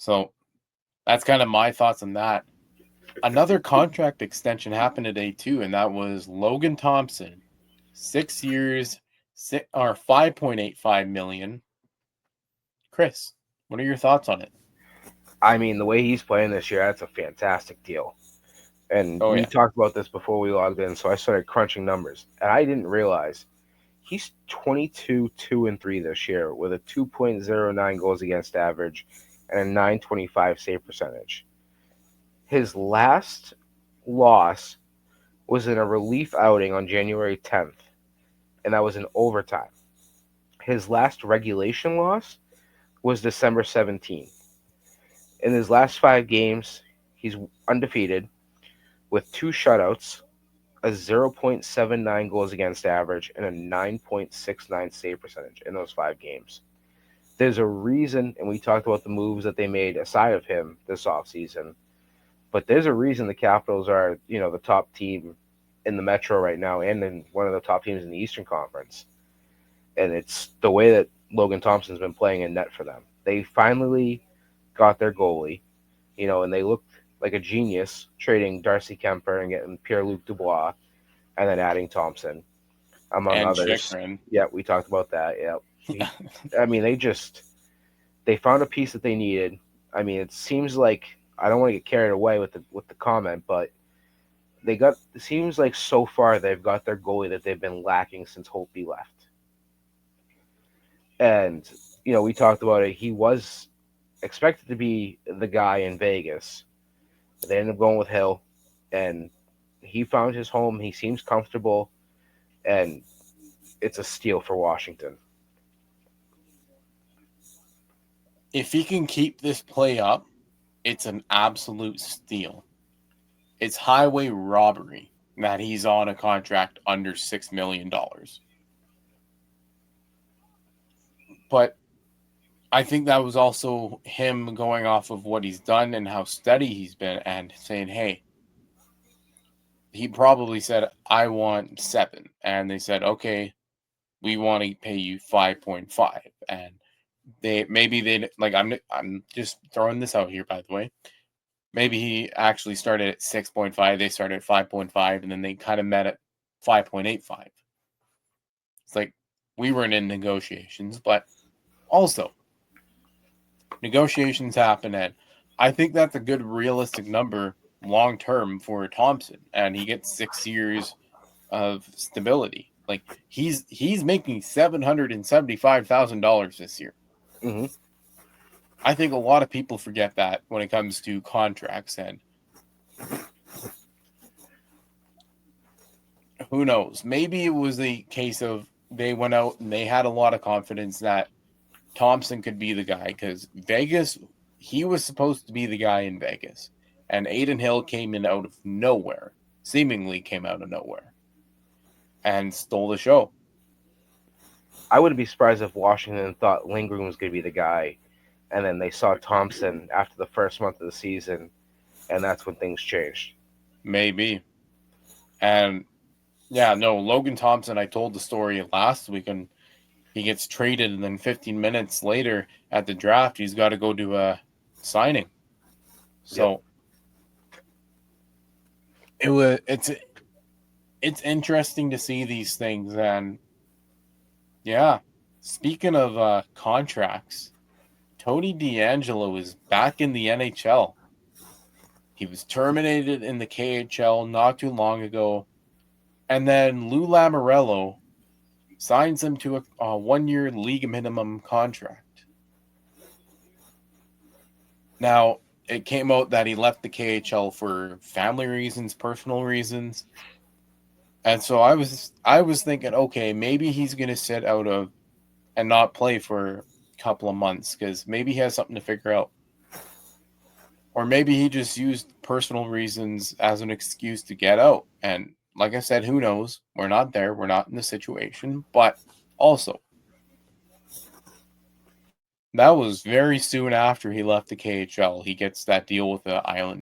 So that's kind of my thoughts on that. Another contract extension happened today too, and that was Logan Thompson, 6 years, 5.85 million. Chris, what are your thoughts on it? I mean, the way he's playing this year, that's a fantastic deal. And Oh we yeah, talked about this before we logged in, so I started crunching numbers, and I didn't realize he's 22, 2-3 this year with a 2.09 goals against average and a 925 save percentage. His last loss was in a relief outing on January 10th, and that was in overtime. His last regulation loss was December 17th. In his last 5 games, he's undefeated with 2 shutouts, a 0.79 goals against average, and a 9.69 save percentage in those 5 games. There's a reason, and we talked about the moves that they made aside of him this offseason, but there's a reason the Capitals are, the top team in the Metro right now and in one of the top teams in the Eastern Conference. And it's the way that Logan Thompson's been playing in net for them. They finally got their goalie, and they looked like a genius trading Darcy Kemper and getting Pierre-Luc Dubois and then adding Thompson, among and others. Chikrin. Yeah, we talked about that. Yeah. I mean, they found a piece that they needed. I mean, it seems like I don't want to get carried away with the comment, but it seems like so far they've got their goalie that they've been lacking since Holtby left. And we talked about it. He was expected to be the guy in Vegas. They ended up going with Hill, and he found his home. He seems comfortable, and it's a steal for Washington. If he can keep this play up, it's an absolute steal. It's highway robbery that he's on a contract under $6 million. But I think that was also him going off of what he's done and how steady he's been and saying, hey, he probably said, I want 7. And they said, okay, we want to pay you 5.5. And I'm just throwing this out here, by the way. Maybe he actually started at 6.5. They started at 5.5, and then they kind of met at 5.85. It's like we weren't in negotiations, but also negotiations happen, and I think that's a good realistic number long term for Thompson, and he gets 6 years of stability. Like he's making $775,000 this year. Mm-hmm. I think a lot of people forget that when it comes to contracts, and who knows? Maybe it was a case of they went out and they had a lot of confidence that Thompson could be the guy because Vegas, he was supposed to be the guy in Vegas, and Aiden Hill came in out of nowhere, seemingly came out of nowhere, and stole the show. I wouldn't be surprised if Washington thought Lindgren was going to be the guy, and then they saw Thompson after the first month of the season, and that's when things changed. Maybe. And yeah, no, Logan Thompson, I told the story last week, and he gets traded, and then 15 minutes later at the draft, he's got to go to a signing. So it's interesting to see these things, and yeah. Speaking of contracts, Tony DeAngelo is back in the NHL. He was terminated in the KHL not too long ago, and then Lou Lamoriello signs him to a 1-year league minimum contract. Now, it came out that he left the KHL for family reasons, personal reasons. And so I was thinking, okay, maybe he's going to sit out of and not play for a couple of months because maybe he has something to figure out. Or maybe he just used personal reasons as an excuse to get out. And like I said, who knows? We're not there. We're not in the situation. But also, that was very soon after he left the KHL. He gets that deal with the Islanders.